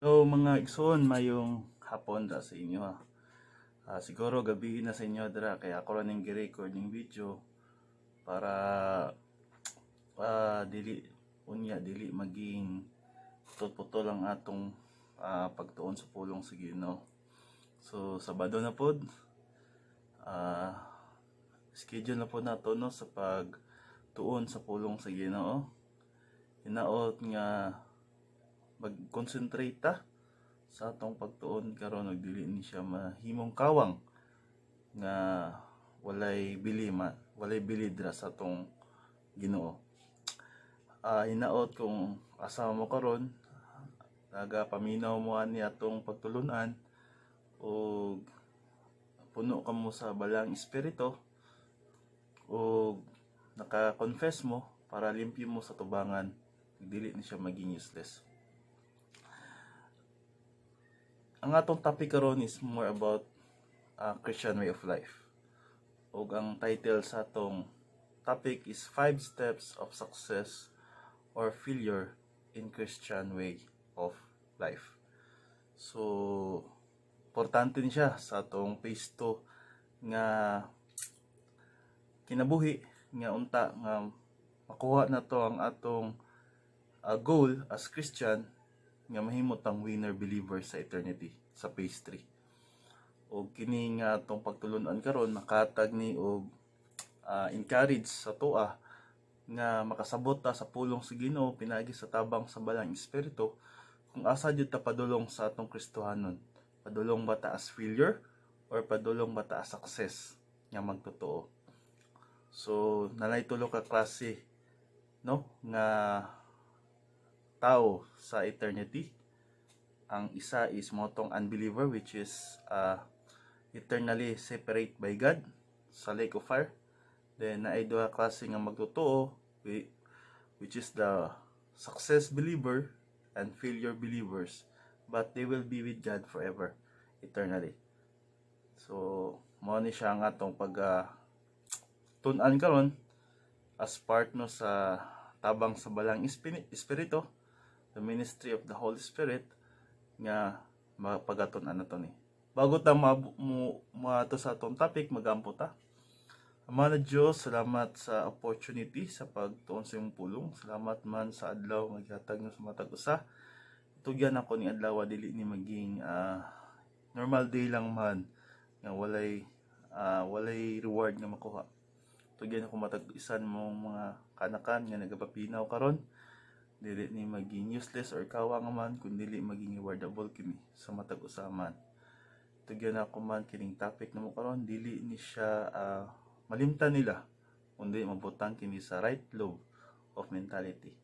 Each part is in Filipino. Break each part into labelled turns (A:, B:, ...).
A: So mga igsoon, mayong hapon sa inyo ha. Siguro gabi na sa inyo dira kaya ako rin gi-record ng video para dili maging putol-putol ang atong pagtuon sa pulong sa Ginoo. So Sabado na pod, schedule na po nato no sa pagtuon sa pulong sa Ginoo. Hinaot nga mag-concentrate ta sa atong pagtuon karon ug dili ni siya mahimong kawang nga walay bili dira sa atong Ginoo. Hinaot kung asa mo karon, paminaw mo ani atong pagtulunan ug puno ka mo sa balang espiritu ug naka-confess mo para limpyo mo sa tubangan, dili ni siya maging useless. Ang atong topic karon is more about Christian way of life. Ug ang title sa atong topic is 5 steps of success or failure in Christian way of life. So, importante ni siya sa atong phase 2 nga kinabuhi nga unta nga makuha na to ang atong goal as Christian nga mahimot ang winner believer sa eternity sa phase 3. O kini nga atong pagtulunan karon nakatag ni og encourage sa tuwa nga makasabot ta sa pulong sa Ginoo pinagi sa tabang sa balang espiritu kung asa jud ta padulong sa atong Kristohanon. Padulong ba ta as failure or padulong ba ta as success nga magtotoo. So nalay tulo ka klase no nga tao sa eternity. Ang isa is motong unbeliever, which is eternally separate by God sa lake of fire. Then naay duha klase nga magtotoo, which is the success believer and failure believers, but they will be with God forever, eternally. So mao ni siya ang atong tun-an karon as part no sa tabang sa balang espiritu, the ministry of the Holy Spirit nga mapagaton-an nato ni. Bago ta maato sa atong topic, magampo ta. Ama na Diyos, salamat sa opportunity sa pagtuon sa iyong pulong. Salamat man sa adlaw nga gihatag mo sa matag usa. Tugyan ako ni adlaw dili ni maging normal day lang man nga walay reward nga makuha. Tugyan ako matag isan mong mga kanakan nga nagapapinaw karon. Dili ni maging useless or kawang man kun dili maging rewardable kini sa matag usa man. Tugyan ako man kining topic na mo karon dili ni siya malimtan nila kundi mabutang kini sa right lobe of mentality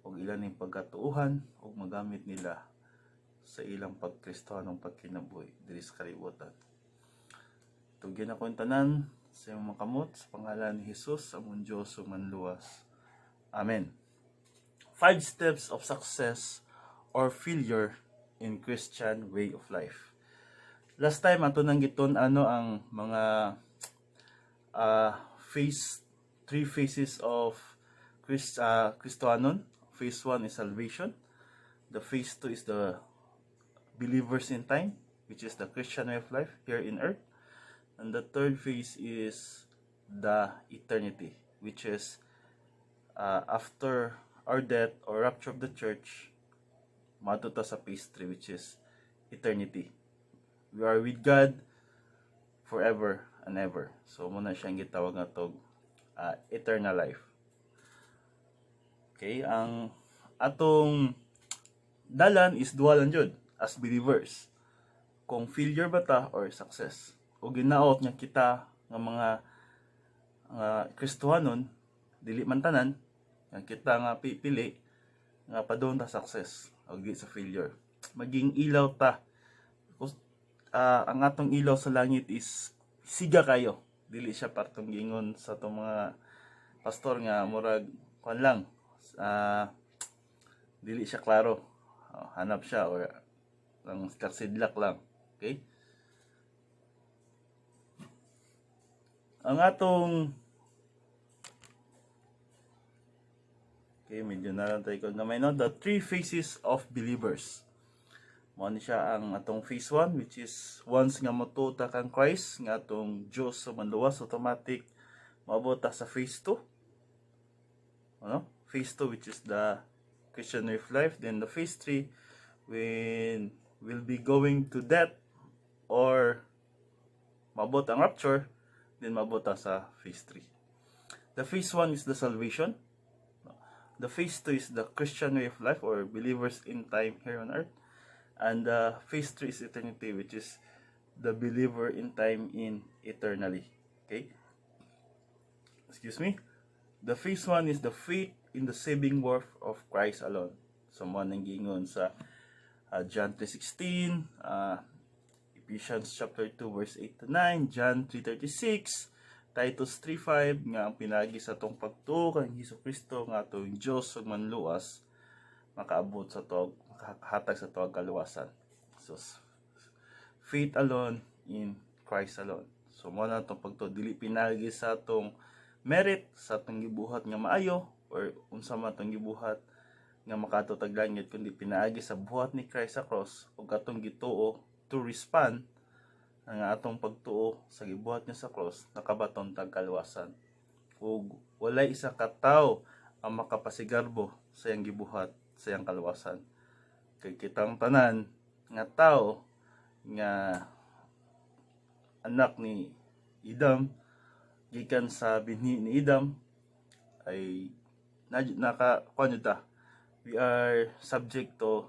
A: ug ilan ning pagkatuuhan ug magamit nila sa ilang pagkristohanong pagkinabuhi diri sa kalibutan. Tugyan ako ang tanan sa iyong makamot sa pangalan ni Jesus among Dios ug manluwas. Amen. 5 steps of success or failure in Christian way of life. Last time ato nang giton ang mga three phases of Kristohanon. Phase 1 is salvation. The phase 2 is the believers in time, which is the Christian way of life here in earth. And the third phase is the eternity, which is after our death or rapture of the church, matuta sa phase 3, which is eternity. We are with God forever and ever. So muna siyang gitawag nga tog eternal life. Okay, ang atong dalan is dual lang jud as believers. Kung failure ba ta or success. O ginaot nga kita nga mga Kristohanon dili man tanan nga kita nga pipili nga padung ta success o di sa failure. Maging ilaw ta. Ang atong ilaw sa langit is siga kayo. Dili siya partong gingon sa itong mga pastor nga murag kuan lang. Dili siya klaro. Hanap siya or lang karsidlak lang. Okay? Ang atong medyo nalang tayo ko na may no, the three phases of believers. Mao ni siya ang atong phase 1, which is once nga motuta kang Christ nga atong Dios sa manluwas, automatic maabot ta sa phase 2. Ano? Phase 2, which is the Christian way of life. Then the phase 3, when we'll be going to death or maabot ang rapture, then maabot ta sa phase 3. The phase 1 is the salvation. The phase 2 is the Christian way of life or believers in time here on earth. And phase 3 is eternity, which is the believer in time in eternally. Okay? Excuse me. The phase 1 is the faith in the saving work of Christ alone. So, mo nang giingon sa John 3:16, Ephesians chapter 2 verse 8 to 9, John 3:36, Titus 3:5 nga ang pinagi sa tong pagtuo kang Hesukristo nga atong Dios ug manluwas makaabot sa tuog, makahatag sa tuog kaluwasan. So faith alone in Christ alone. So mo na tong pagtuo dili pinagi sa atong merit, sa atong gibuhat nga maayo or unsa man atong gibuhat nga makadto tag langit, kundi pinaagi sa buhat ni Christ sa cross ug atong gituo to respond ang atong pagtuo sa gibuhat niya sa cross nakabaton tag kaluwasan. Ug walay isa ka tawo ang makapasigarbo sa iyang gibuhat sa iyang kaluwasan. Kay kitang tanan nga tao nga anak ni Adam, gikan sa binhi ni Adam, ay we are subject to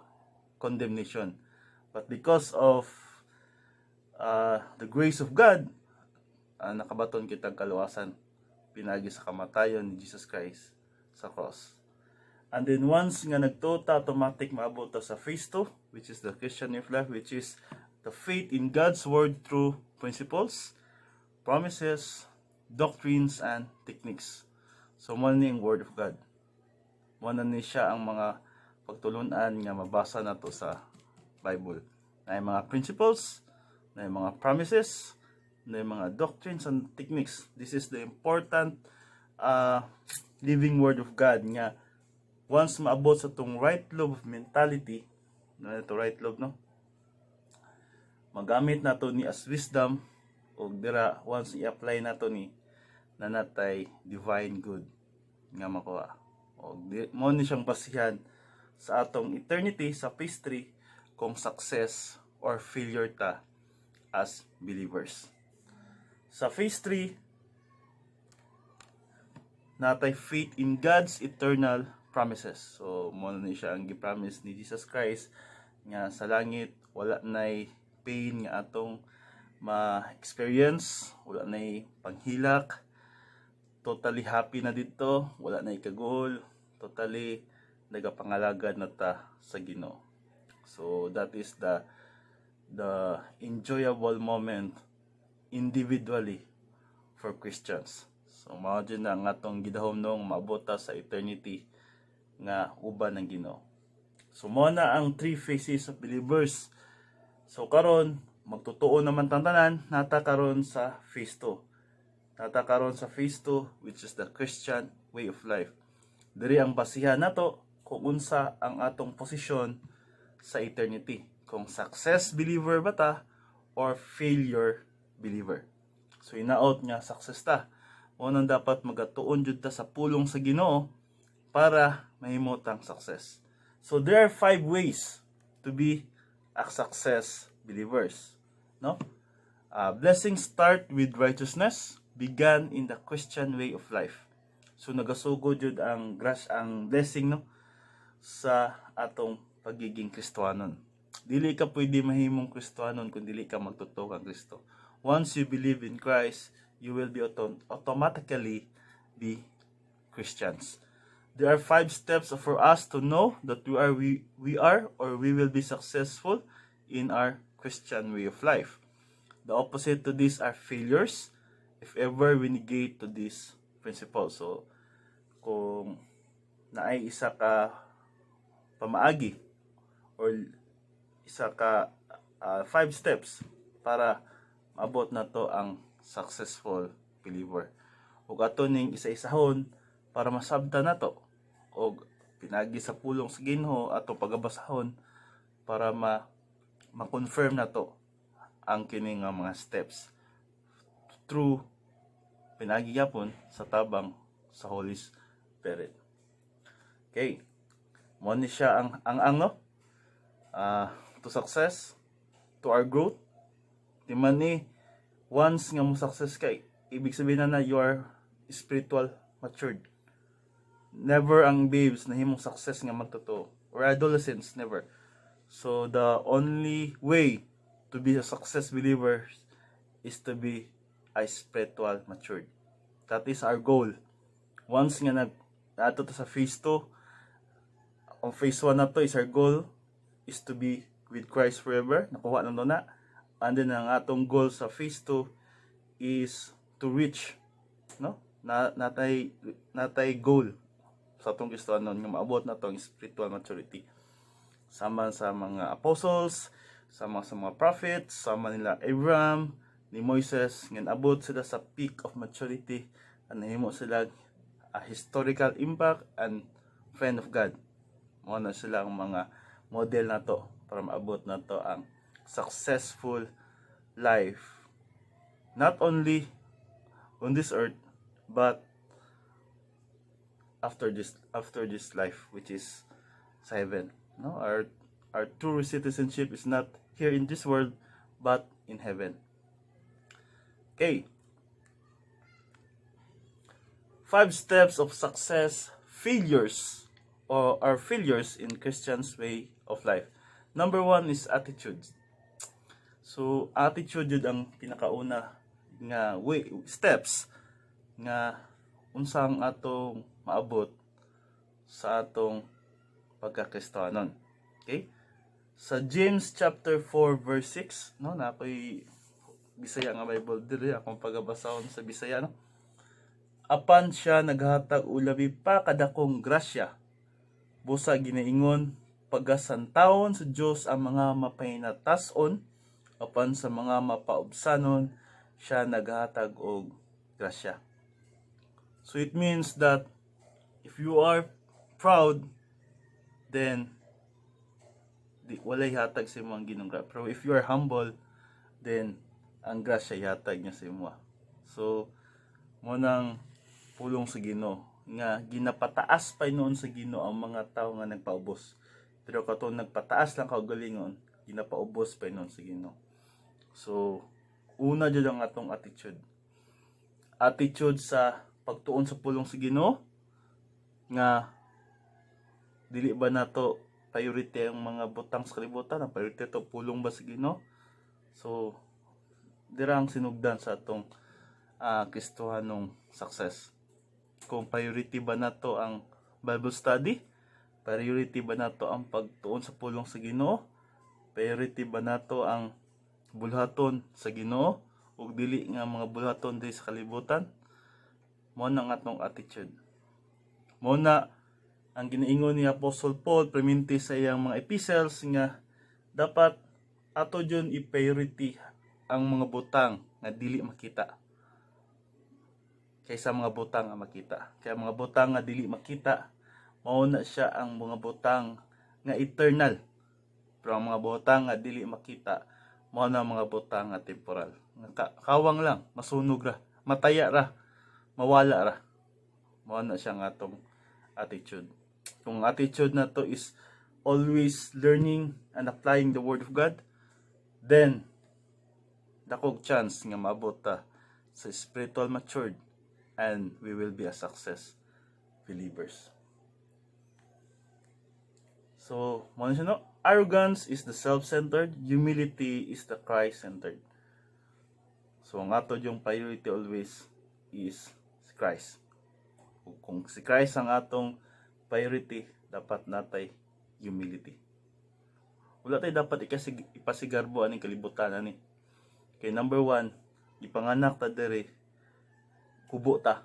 A: condemnation. But because of the grace of God, nakabaton kitang kaluwasan pinagi sa kamatayon ni Jesus Christ sa cross. And then once nga nagtuta, automatic maabot ta sa phase 2, which is the Christian way of life, which is the faith in God's word through principles, promises, doctrines, and techniques. So mo ni ang word of God. Mo na ni siya ang mga pagtulunan nga mabasa nato sa Bible. Na mga principles, na mga promises, na mga doctrines and techniques. This is the important living word of God nga once maabot sa tong right lobe of mentality, na ito right lobe, no? Magamit nato ni as wisdom, o dira once i-apply nato ni na natay divine good nga makuha. O mo ni siyang basihan sa atong eternity sa phase 3 kung success or failure ta as believers. Sa phase 3, natay faith in God's eternal promises. So mo na siya ang gipromise ni Jesus Christ nga sa langit wala nay pain nga atong ma-experience, wala nay panghilak, totally happy na dito, wala nay kagol, totally nagapangalagad na ta sa Ginoo. So that is the enjoyable moment individually for Christians. So mao din ang atong gidahom nung maabot sa eternity nga uban ng Ginoo. So mo na ang 3 phases of believers. So karon magtutuo naman tanan nata karon sa phase 2. Nata karon sa phase 2, which is the Christian way of life. Diri ang basihan nato kung unsa ang atong posisyon sa eternity. Kung success believer ba ta or failure believer. So inaot nga success ta. Mo nang dapat magatuon jud ta sa pulong sa Ginoo para mahimo tang success. So there are 5 ways to be a success believers, no? Blessings start with righteousness, began in the Christian way of life. So nagasugod jud ang blessing, no, sa atong pagiging Kristohanon. Dili ka pwede mahimong Kristohanon kung dili ka magtuto kang Kristo. Once you believe in Christ, you will be automatically be Christians. There are 5 steps for us to know that we are or we will be successful in our Christian way of life. The opposite to this are failures if ever we negate to this principle. So kung naay isa ka pamaagi or isa ka 5 steps para maabot na to ang successful believer. Ug ato ning isa-isahon para masabtan nato og pinagi sa pulong sa Ginoo ato pagabasahon para ma-confirm na to ang kini nga mga steps through pinagigyapon sa tabang sa Holy Spirit. Okay. Mo ni siya ang no to success, to our growth. Di man ni once nga mo success kay, ibig sabihin na you are spiritual matured. Never ang babes na himong success nga magtotoo, or adolescents, never. So the only way to be a success believer is to be a spiritual matured. That is our goal. Once nga nato to sa phase 2, ang phase 1 na to is our goal is to be with Christ forever. Nakuha na na. And then ang atong goal sa phase 2 is to reach, no? Natay goal sa atong gusto nga maabot na tong spiritual maturity. Sama sa mga apostles, sama sa mga prophets, sama nila Abraham, ni Moises, nga abot sila sa peak of maturity, and nahimo sila a historical impact and friend of God. Mo na sila ang mga model na to para maabot na to ang successful life, not only on this earth but after this life, which is sa heaven. No, our true citizenship is not here in this world but in heaven. Okay. 5 steps of success failures or failures in Christian's way of life. Number 1 is attitude. So attitude yun ang pinakauna nga steps nga unsang atong maabot sa atong pagkakristanon. Okay? Sa James chapter 4 verse 6, no, na ako'y Bisaya nga Bible diri akong pagabasahon sa Bisaya, no. Apan siya naghatag og labi pa kadakong grasya, busa ginaingon pagasantaon sa Dios ang mga mapahinatas-on, apan sa mga mapaubsanon siya naghatag og grasya. So it means that if you are proud, then walay hatag sa imong Ginoong grasya. Pero if you are humble, then ang grasya hatag niya sa imo. So mo nang pulong sa Ginoo nga ginapataas pa noon sa Ginoo ang mga tawo nga nagpaubos. Pero katong nagpataas lang kaugalingon, ginapaubos pa noon sa Ginoo. So una jud ang atong attitude. Attitude sa pagtuon sa pulong sa Ginoo nga dili ba nato priority ang mga butang sa kalibutan, ang priority to pulong ba sa Ginoo. So dira ang sinugdan sa atong Kristohanong success. Kung priority ba nato ang Bible study, priority ba nato ang pagtuon sa pulong sa Ginoo, priority ba nato ang bulhaton sa Ginoo ug dili nga mga bulhaton diri sa kalibutan, mo na ang atong attitude. Mo na ang ginaingon ni Apostle Paul preminti sa iyang mga epistles nga dapat ato dyon i-priority ang mga butang nga dili makita kaysa mga butang nga makita. Kaya mga butang nga dili makita, mao na siya ang mga butang nga eternal. Pero ang mga butang nga dili makita, mao na mga butang nga temporal. Kawang lang, masunog ra, mataya ra, mawala ra. Mao na siya nga atong attitude. Kung attitude na to is always learning and applying the Word of God, then dakog chance nga maabot ta sa spiritual matured and we will be a success believers. So, mo siya, no? Arrogance is the self-centered, humility is the Christ-centered. So, ang ato yung priority always is si Christ. Kung si Christ ang atong priority, dapat natay humility. Wala tayo dapat ipasigarbo aning kalibutan ani. Kay number 1, ipanganak ta diri kubo ta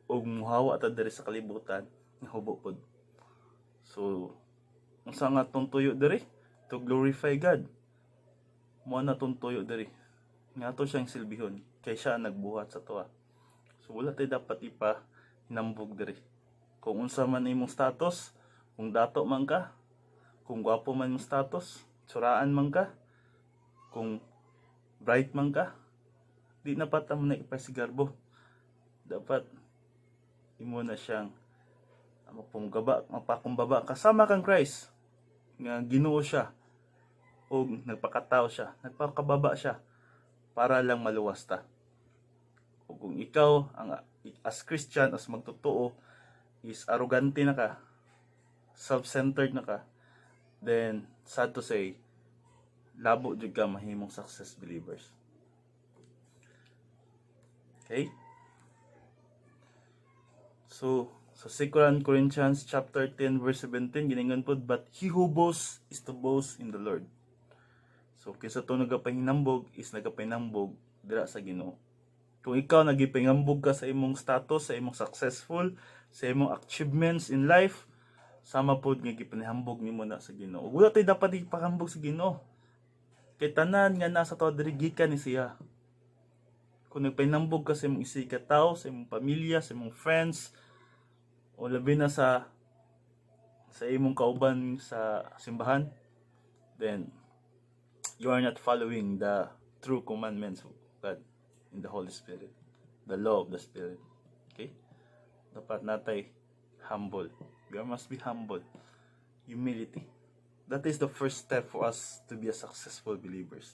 A: ug muhawa ta diri sa kalibutan nga hubo pod. So unsa nga atong tuyo diri to glorify God, mo na atong tuyo diri nga ato siyang silbihon kay siya nagbuhat sa tuwa. So wala tay dapat hinambog diri. Kung unsa man imong status, kung dato man ka, kung gwapo man imong status, suraan man ka, kung bright man ka, di na pata mo na ipasigarbo. Dapat imo na siyang mapakumbaba kasama kang Christ nga Ginoo siya o nagpakatao siya, nagpakababa siya para lang maluwas ta. O kung ikaw as Christian, as magtotoo, is arrogante na ka, self-centered na ka, then sad to say, labo jud ka mahimong success believers. Okay? So, sa 2 Corinthians chapter 10 verse 17 giningon pod, but he who boasts is to boast in the Lord. So, kinsa to nagapahinambog is nagapahinambog dira sa Ginoo. Kung ikaw nagipahingambog ka sa imong status, sa imong successful, sa imong achievements in life, sama pod nga gipanihambog nimo na sa Ginoo. Wala tay dapat ipahambog sa Ginoo. Kay tanan nga nasa to diri gikan ni siya. Kung nagpahinambog ka sa imong isig tao, sa imong pamilya, sa imong friends, o labi na sa imong kauban sa simbahan, then you are not following the true commandments of God in the Holy Spirit, the law of the Spirit. Okay? Dapat natay humble. We must be humble. Humility. That is the first step for us to be a successful believers.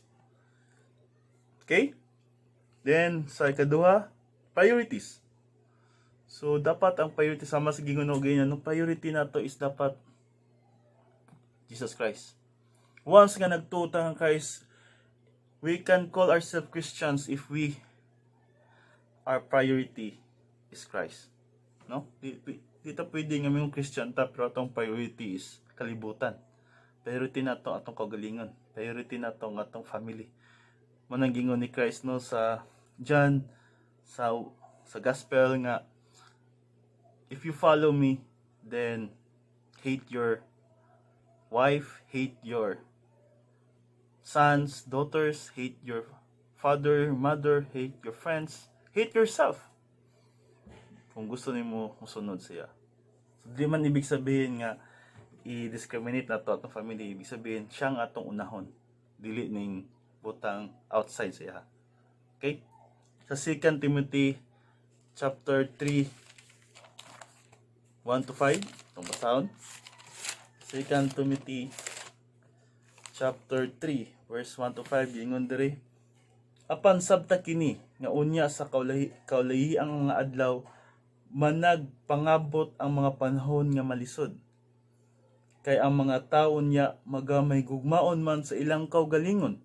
A: Okay? Then, sa ikaduha, priorities. So, dapat ang priority sama sa gingunoo ganyan. Ang priority na to is dapat Jesus Christ. Once nga nagtuta ang Christ, we can call ourselves Christians if our priority is Christ. No? Dito pwede nga may Christian ta, pero atong priority is kalibutan. Priority na to atong kagalingon. Priority na to atong family. Manang gingon ni Christ no sa John sa gospel nga, if you follow me, then hate your wife, hate your sons, daughters, hate your father, mother, hate your friends, hate yourself. Kung gusto nimo musunod siya. So, di man ibig sabihin nga i-discriminate na to atong family. Ibig sabihin siya nga atong unahon. Dili ning butang outside siya. Okay? Sa 2 Timothy chapter 3 1-5, itong basahon. 2 Timothy chapter 3 verse 1-5, gingon diri, apan sabta kini nga unya sa kaulahi ang mga adlaw, managpangabot ang mga panahon nga malisod. Kay ang mga tawo niya magamay gugmaon man sa ilang kaugalingon,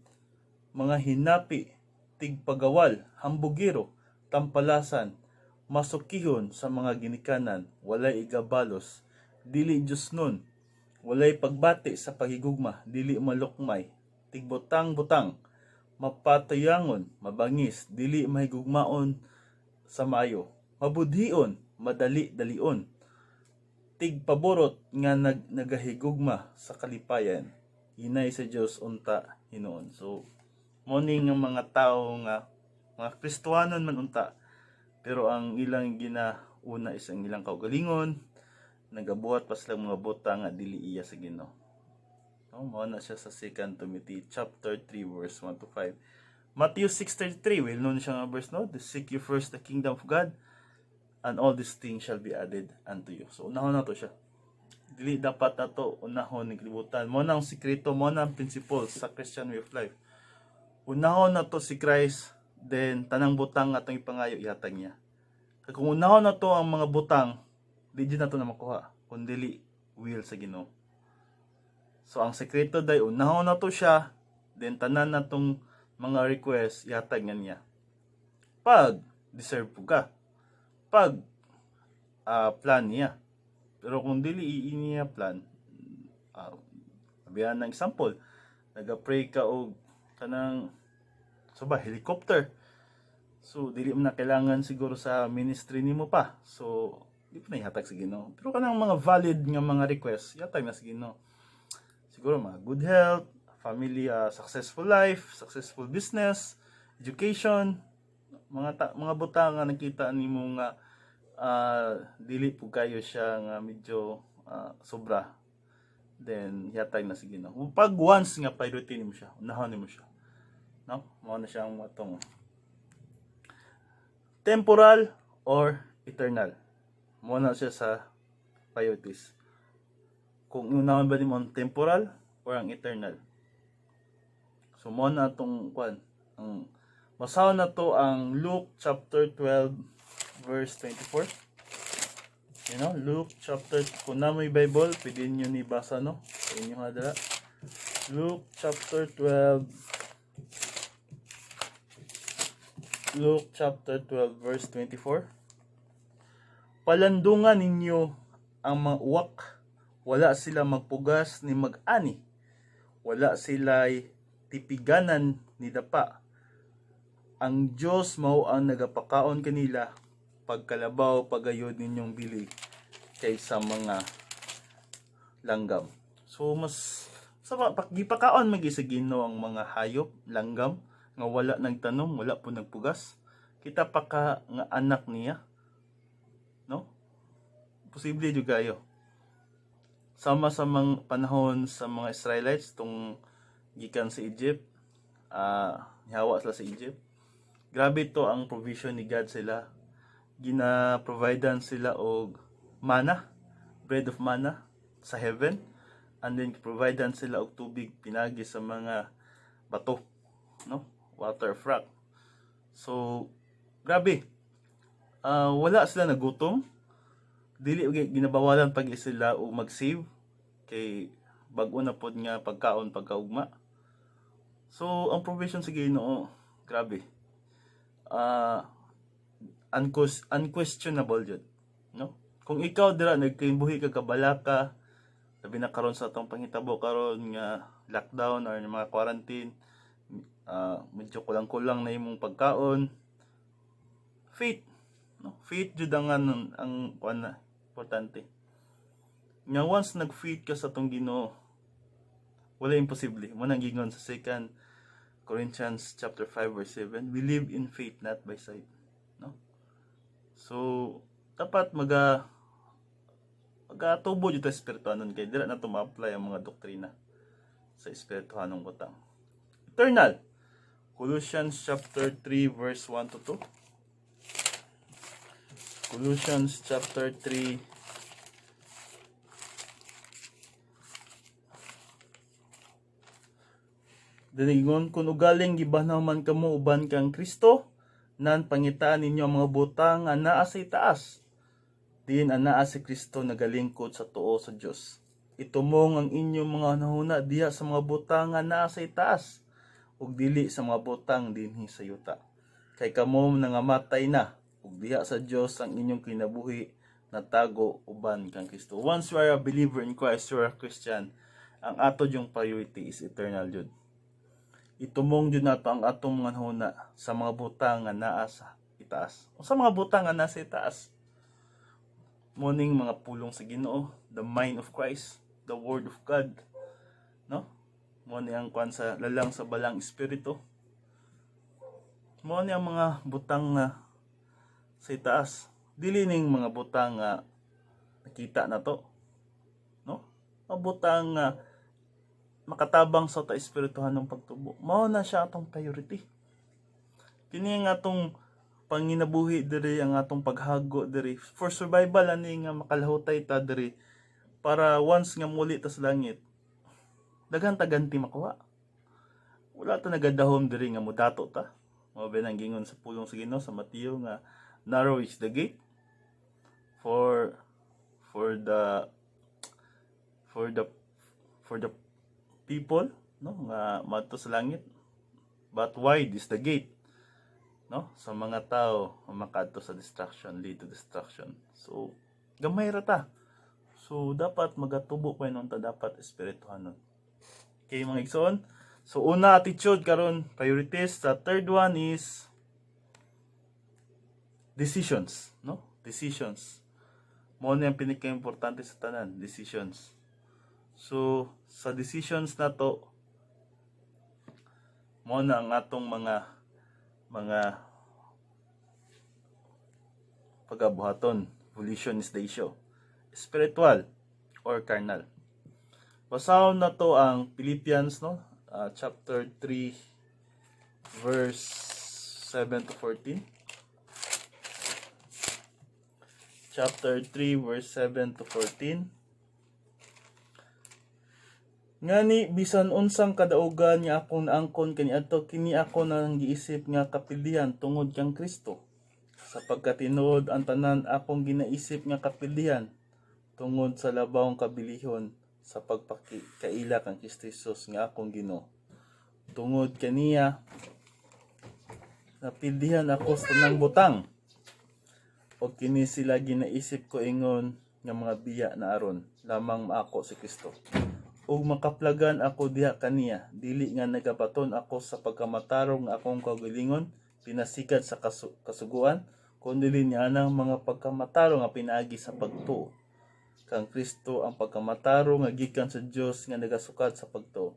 A: mga hinapi, tigpagawal, hambugiro, tampalasan, masukihon sa mga ginikanan, walay igabalos, dili Diyos nun, walay pagbati sa pagigugma, dili malukmay, tigbutang-butang, mapatayangon, mabangis, dili mahigugmaon sa maayo, mabudhion, madali-dalion, tigpaborot nga nagahigugma sa kalipayan, hinay sa Dios unta Hinoon. So morning ng mga tao nga mga Kristohanon man unta, pero ang ilang ginauna is ang ilang kaugalingon, nagabuhat pa silang mga bota nga dili iya sa Ginoo. No, mao na siya sa 2 Timothy chapter 3 verse 1-5. Matthew 6:33, well known siya nga verse no, to seek you first the kingdom of God, and all these things shall be added unto you. So unahon na to siya. Dili dapat nato unahon ng kalibutan. Mo na ang sikreto, mo na ang principle sa Christian way of life. Unahon na to si Christ, then tanang butang atong ipangayo ihatag niya. Kung unahon na to ang mga butang, di na to na makuha, kundi will sa Ginoo. So ang sekreto day unahon na to siya, then tanan na tong mga request ihatag niya. Pag deserve po ka, pag plan niya. Pero kung dili niya plan, sabihan ng example, nag-pray ka og kanang helicopter. So dili mo na kailangan siguro sa ministry nimo pa. So di pa na ihatag sa Ginoo. Pero kanang mga valid nga mga request, ihatag na sa Ginoo. Siguro mga good health, family, successful life, successful business, education, mga butang nga nakita nimo nga dili po kayo siya nga medyo sobra. then yatag na sige no. Pag once nga priority nimo siya, unahon nimo siya. No? Mao na siyang matong temporal or eternal. Mao na siya sa priorities. Kung unahon ba nimo ang temporal or ang eternal. So mao na tong kwan, ang masaw na to ang Luke chapter 12 verse 24. You know, Luke chapter, kung na may Bible, pwede nyo ni basa, no? Sa inyo nga dala. Luke chapter 12. Luke chapter 12 verse 24. Palandungan ninyo ang mga uwak, wala sila magpugas ni mag-ani. Wala sila'y tipiganan ni dapa. Ang Diyos mao ang nagapakaon kanila pagkalabaw pagayod ninyong bili kaysa mga langgam. So mas sa pagipakaon magisagino ang mga hayop, langgam nga wala nagtanom, wala po nagpugas. Kita pa ka nga anak niya. No? Posible jud kayo. Sama sa mga panahon sa mga Israelites tong gikan sa Egypt, nihawa sila sa Egypt. Grabe to ang provision ni God sila. Gina-providean sila og manna, bread of manna sa heaven, and then providean sila og tubig pinagi sa mga bato, no? Water frack. So grabe. Wala sila nagutom. Dili ginabawalan pag sila og mag-save kay bag-o na pod nga pagkaon pagkaugma. So ang provision sa Ginoo, grabe. Unquestionable jud, no? Kung ikaw dira nagkimbuhi ka kabalaka, labi na karon sa atong panghitabo karon nga lockdown or mga quarantine, medyo kulang-kulang na imong pagkaon, faith, no? Faith jud ang kuan importante. Nga once nag-faith ka sa atong Ginoo, wala imposible. Mo nang gingon sa 2 Corinthians chapter 5 verse 7, we live in faith not by sight, no? So dapat magatubo jud ta espirituhanon kay dira na to ma-apply ang mga doktrina sa espirituhanong butang. Eternal. Colossians chapter 3 verse 1 to 2. Colossians chapter 3 Dinigon kung ugaling gibanaw man kamo uban kang Kristo, nan pangitaan ninyo ang mga butang nga naa sa itaas. Diin anaa si Kristo nagalingkod sa tuo sa Dios. Itumong ang inyong mga nahuna diha sa mga butang nga naa sa itaas, ug dili sa mga butang dinhi sa yuta. Kay kamo nangamatay na, ug diha sa Dios ang inyong kinabuhi natago uban kang Kristo. Once you are a believer in Christ, you are a Christian, ang ato yung priority is eternal jud. Itumong jud nato ang atong mga nahuna sa mga butang nga naa sa itaas. O sa mga butang nga nasa itaas, moning mga pulong sa Ginoo, the mind of Christ, the word of God, no? Mo ni ang kwan sa lalang sa balang espiritu. Mo ni ang mga butang na sa itaas. Dili ning mga butang nga nakita na to, no? Mga butang nga makatabang sa ta espirituhan ng pagtubo. Mao na siya atong priority. Kini nga atong panginabuhi diri, ang atong paghago diri for survival ani nga makalahutay ta diri para once nga muli ta sa langit daghan ta ganti makuha. Wala ta nagadahom diri nga mudato ta. Mao ba nang gingon sa pulong sa Ginoo sa Mateo nga narrow is the gate for the people, no, nga madto sa langit, but wide is the gate, no, sa mga tao nga makadto sa destruction, lead to destruction. So gamay ra ta. So dapat magatubo pa nun ta, dapat espirituhanon. Okay mga igsoon, so una attitude karon, priorities. The third one is decisions, no? Decisions. Mo ni ang pinaka-importante sa tanan, decisions. So sa decisions na to, mo na ang atong mga pagabuhaton. Volition is the issue. Spiritual or carnal. Basahon na to ang Philippians, no? Chapter 3 verse 7 to 14. Chapter 3 verse 7 to 14. Ngani bisan unsang kadaugan nga akong naangkon kaniadto, kini ako nang giisip nga kapildihan tungod kang Kristo. Sapagkat tinuod ang tanan akong ginaisip nga kapildihan tungod sa labawong kabilihon sa pagpakaila kang Kristo Jesus nga akong Ginoo. Tungod kaniya napildihan ako sa tanang butang. O kini sila ginaisip ko ingon nga mga biya na aron lamang maako si Kristo. Ug makaplagan ako diha kaniya, dili nga nagabaton ako sa pagkamatarong nga akong kaugalingon pinasikad sa kasuguan, kundi niya nang mga pagkamatarong nga pinaagi sa pagtuo. Kang Kristo ang pagkamatarong nga gikan sa Dios nga nagasukad sa pagtuo.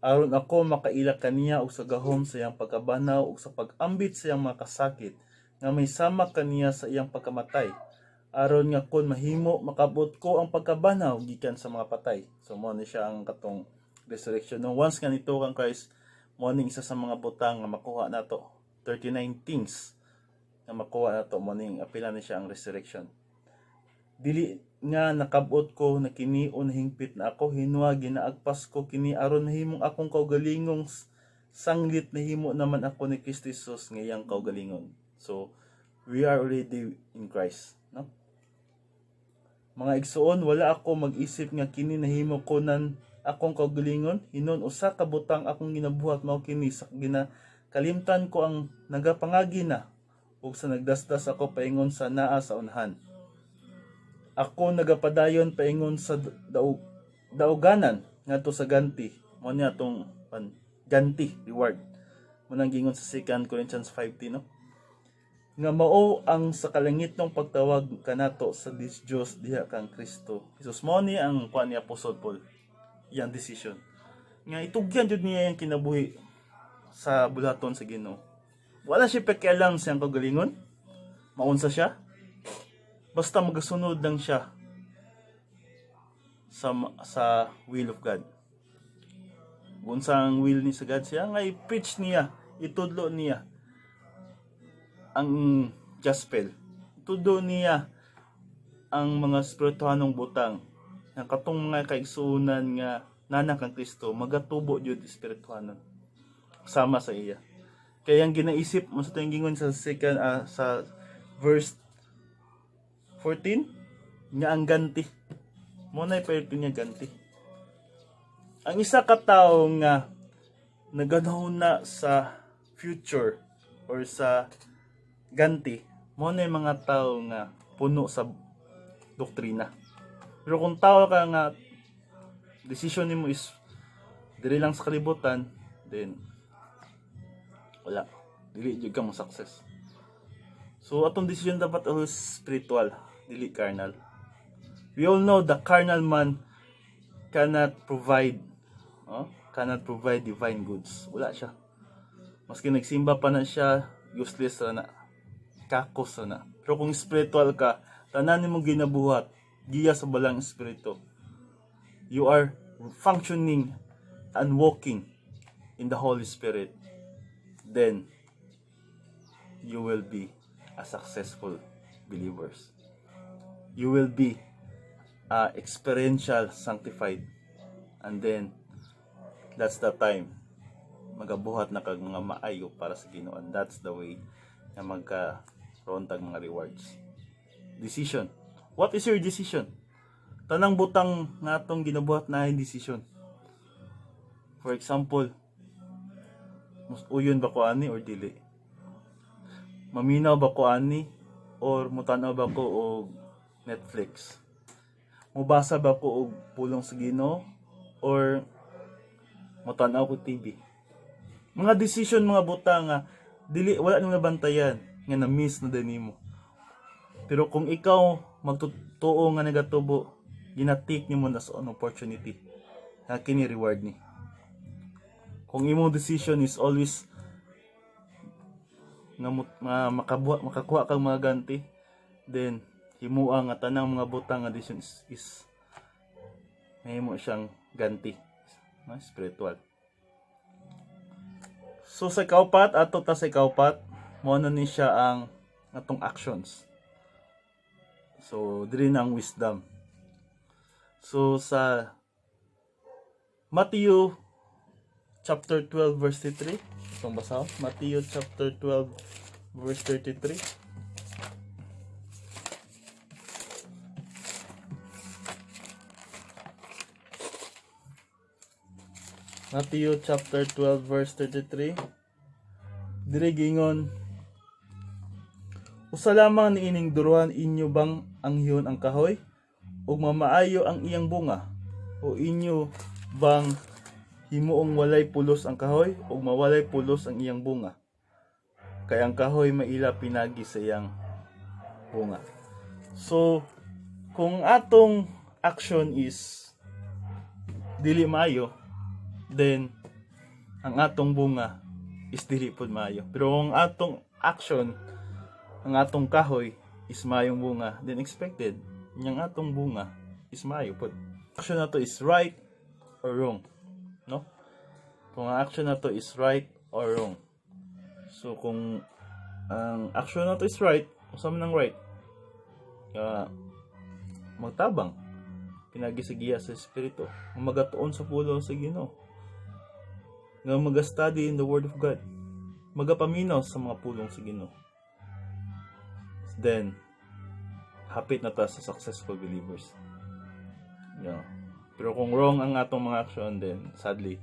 A: Aron ako makaila kaniya og sa gahom sa iyang pagkabanaw ug sa pag-ambit sa iyang mga kasakit nga may sama kaniya sa iyang pagkamatay. Aron nga kon mahimo makabot ko ang pagkabanaw gikan sa mga patay. So mo ni siya ang katong resurrection. No, once nga nito kang Christ, mo ning isa sa mga butang nga makuha nato. 39 things nga makuha nato, mo ning apila ni siya ang resurrection. Dili nga nakabot ko na kini unahingpit na ako, hinwa ginaagpas ko kini aron mahimong akong kaugalingong sanglit na himo naman ako ni Kristo Jesus nga iyang kaugalingon. So we are already in Christ, no? Mga igsoon, wala ako mag-isip nga kini nahimo ko nan akong kaugalingon, hinon usa ka butang akong ginabuhat mao kini sa kalimtan ko ang nagapangagi na ug sa nagdasdas ako paingon sa naa sa unahan. Ako nagapadayon paingon sa dauganan ngadto sa ganti. Mo niya tong ganti, reward. Mo nang gingon sa 2 Corinthians 5:10, no? Nga mao ang sa kalangitong pagtawag kanato sa Dios diha kang Kristo Jesus. Mo ni ang kuan ni Apostol Paul, iyang decision nga itugyan jud niya yang kinabuhi sa bulaton sa Ginoo. Wala siya pakialam sa iyang kagalingon, maunsa siya, basta magasunod lang siya sa will of God. Unsang will ni sa God siya nga i-preach niya, itudlo niya ang gospel. Tudo niya ang mga spirituhanong butang. Ang katong mga kaigsuonan nga nana kang Kristo magatubo jud espirituhanon sama sa iya. Kaya ang ginaisip mo sa tayong gingon sa sa verse 14 nga ang ganti. Mo na ipayto niya ganti. Ang isa ka tawo nga naganahon na sa future or sa ganti, mo na yung mga tao nga puno sa doktrina. Pero kung tao ka nga decision nimo is dili lang sa kalibutan, then wala, dili jud ka mo success. So atong decision dapat always spiritual, dili carnal. We all know the carnal man cannot provide divine goods. Wala siya. Maski nagsimba pa na siya, useless na, kakos na. Pero kung spiritual ka, tanan nimo ginabuhat giya sa balang espiritu. You are functioning and walking in the Holy Spirit. Then you will be a successful believers. You will be experiential sanctified. And then that's the time magabuhat na kag mga maayo para sa Ginoo. And that's the way na magkaroon tag mga rewards. Decision. What is your decision? Tanang butang nga atong ginabuhat na yung decision. For example, mas uyon ba ko ani or dili? Maminaw ba ko ani or mutanaw ba ko og Netflix? Mubasa ba ko og pulong sa Ginoo or mutanaw ko TV? Mga decision, mga butang nga dili wala nang nabantayan nga na-miss na din nimo. Pero kung ikaw magtutuo nga nagatubo, ginatik nimo na sa opportunity na kini reward ni. Kung imong decision is always nga makakuha kang mga ganti, then himuang nga tanang mga butang nga decision is mahimo siyang ganti, no? Spiritual. So sa kaupat, ato ta sa kaupat, mo na ni siya ang atong actions. So diri na ang wisdom. So sa Matthew chapter 12 verse 33, itong basa, Matthew chapter 12 verse 33. Matthew chapter 12 verse 33. Dire gingon, usa lamang niining duruhan inyo bang anghion ang kahoy ug mamaayo ang iyang bunga, o inyo bang himuong walay pulos ang kahoy ug mawalay pulos ang iyang bunga? Kay ang kahoy maila pinagi sa iyang bunga. So kung atong action is dili maayo, then ang atong bunga is dili pud maayo. Pero kung atong action, ang atong kahoy is maayong bunga, then expected yang atong bunga is maayo pud. Action na to is right or wrong, no? Kung ang action na to is right or wrong. So kung ang action na to is right, usa man ang right, magtabang pinagisigiya sa espiritu, magatuon sa pulo sa Ginoo, nga mag-study in the Word of God, magapaminaw sa mga pulong sa Ginoo. Then hapit na ta sa successful believers. Yeah. Pero kung wrong ang atong mga action, then sadly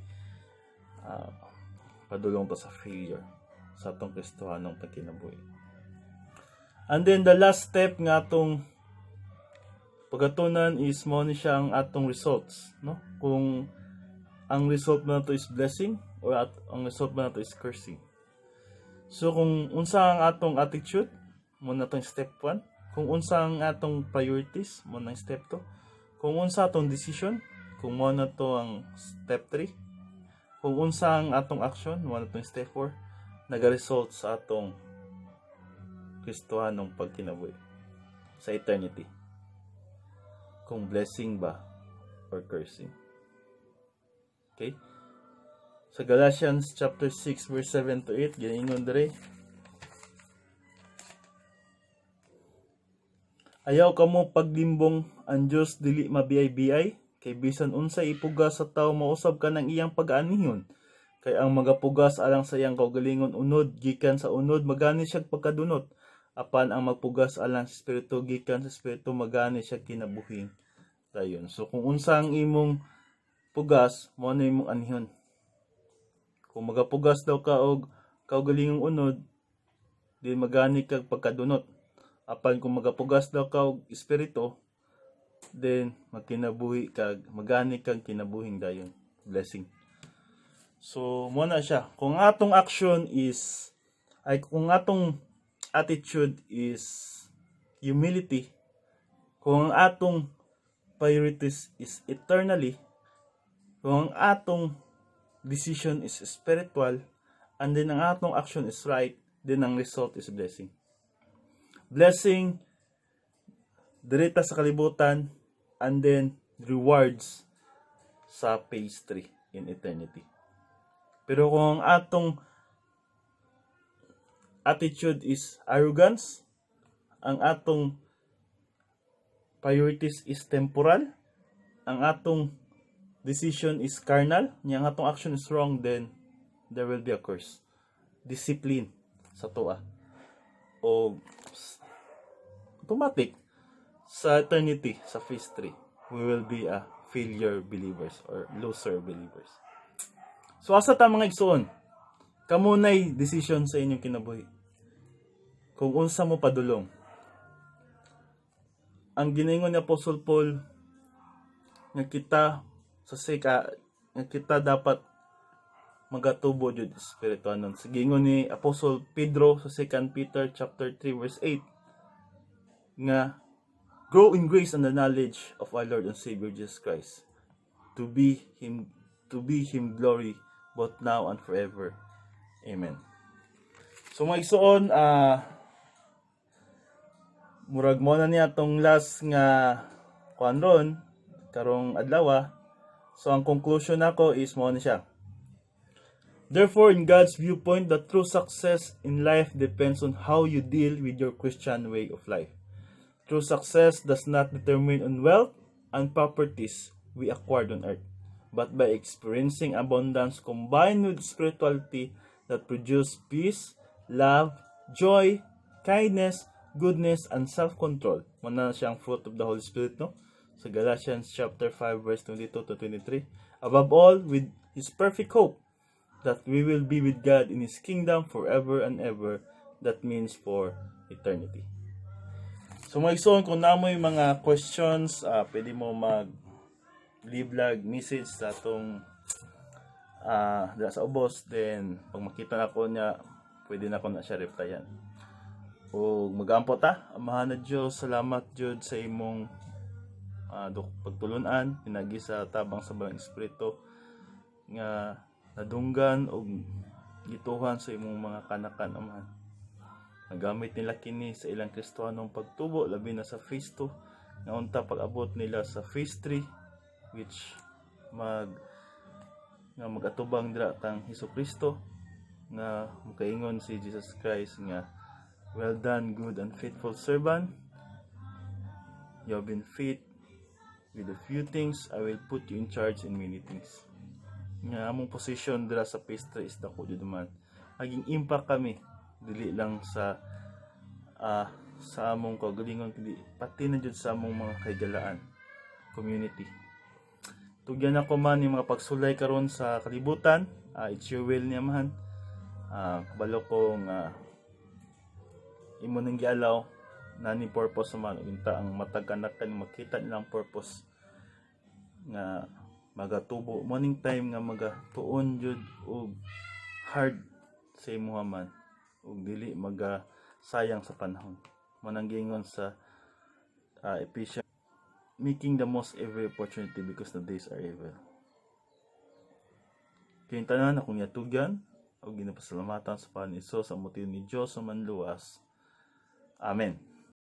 A: padulong ta sa failure sa atong Kristohanong pagkinabuhi. And then the last step nga atong pagatunan is mo ni siya ang atong results, no? Kung ang result na to is blessing or ang result na to is cursing. So kung unsa ang atong attitude, mo na tong step 1. Kung unsa ang atong priorities, mo na step 2. Kung unsa atong decision, kung mo na to ang step 3. Kung unsa ang atong action, mo na tong step 4. Naga-result sa atong Kristohanong pagkinabuhi sa eternity. Kung blessing ba or cursing. Okay? Sa Galatians chapter 6 verse 7 to 8, ginaingon dire, ayaw kamo paglimbong, ang Dios dili mabiyay-biyay, kay bisan unsay ipugas sa tawo mausab ka ng iyang pag-aanihon. Kay ang magapugas alang sa iyang kaugalingon unod gikan sa unod magani siya pagkadunot, apan ang magpugas alang sa espiritu gikan sa espiritu magani siya kinabuhing dayon. So kung unsa ang imong pugas, mo na imong anihon. Kung magapugas daw ka og kaugalingong unod, di magani kag pagkadunot. Apan kung magapugas daw ka og espiritu, then magkinabuhi kag magani kag kinabuhing dayon. Blessing. So mo na siya. Kung atong action is kung atong attitude is humility, kung ang atong priorities is eternally, kung ang atong decision is spiritual, and then ang atong action is right, then ang result is blessing. Blessing direta sa kalibutan, and then rewards sa phase 3 in eternity. Pero kung ang atong attitude is arrogance, ang atong priorities is temporal, ang atong decision is carnal, ang atong action is wrong, then there will be a curse. Discipline sa tuwa. O automatic sa eternity, sa phase 3, we will be a failure believers or loser believers. So asa ta mga igsoon? Kamo nay decision sa inyong kinabuhi. Kung unsa mo padulong. Ang ginaingon ni Apostle Paul nga kita nga kita dapat magatubo jud espirituanon. Sige ingon ni Apostle Pedro sa 2 Peter chapter 3 verse 8 nga grow in grace and the knowledge of our Lord and Savior Jesus Christ. To be him glory both now and forever. Amen. So mga igsoon, murag mo na niya tong last nga kuan ron karong adlaw So ang conclusion nako is mo na siya. Therefore, in God's viewpoint, the true success in life depends on how you deal with your Christian way of life. True success does not determine on wealth and properties we acquired on earth, but by experiencing abundance combined with spirituality that produce peace, love, joy, kindness, goodness, and self-control. Muna siyang fruit of the Holy Spirit, no? Sa Galatians chapter 5 verse 22 to 23. Above all, with His perfect hope, that we will be with God in His kingdom forever and ever. That means for eternity. So mga igsoon, kung namoy mga questions, pwede mo leave lag message sa atong sa ubos. Then pag makita na ko niya, pwede na ko na siya replyan. O magampo ta, amahan na Diyos, salamat Jud sa imong pagtulunan, pinagi sa tabang sa Balang Espiritu nga nadunggan o gituhan sa imong mga kanakan, amahan. Nagamit nila kini sa ilang Kristohanong pagtubo, labi na sa phase 2, nga unta pag-abot nila sa phase 3, which magatubang dira tang Hesukristo, nga makaingon si Jesus Christ nga, well done, good and faithful servant. You have been faithful with a few things, I will put you in charge in many things. Nga among position dira sa phase 3 is dako jud man. Aging impact kami dili lang sa among kaugalingon, kundi pati na jud sa among mga kaigalaan community. Tugyan ako man yung mga pagsulay karon sa kalibutan, it's your will niya man. Balo kong imo nang gialaw nani purpose man unta ang matag kanakan makita nilang purpose nga magatubo morning time nga magatuon jud og hard sa imuha man ug dili sayang sa panahon. Manang giingon sa Ephesians, making the most every opportunity because the days are evil. Kaya tanan akong yatugyan o ginapasalamatan sa Panginoon Hesus sa motibo ni Diyos sa manluwas. Amen.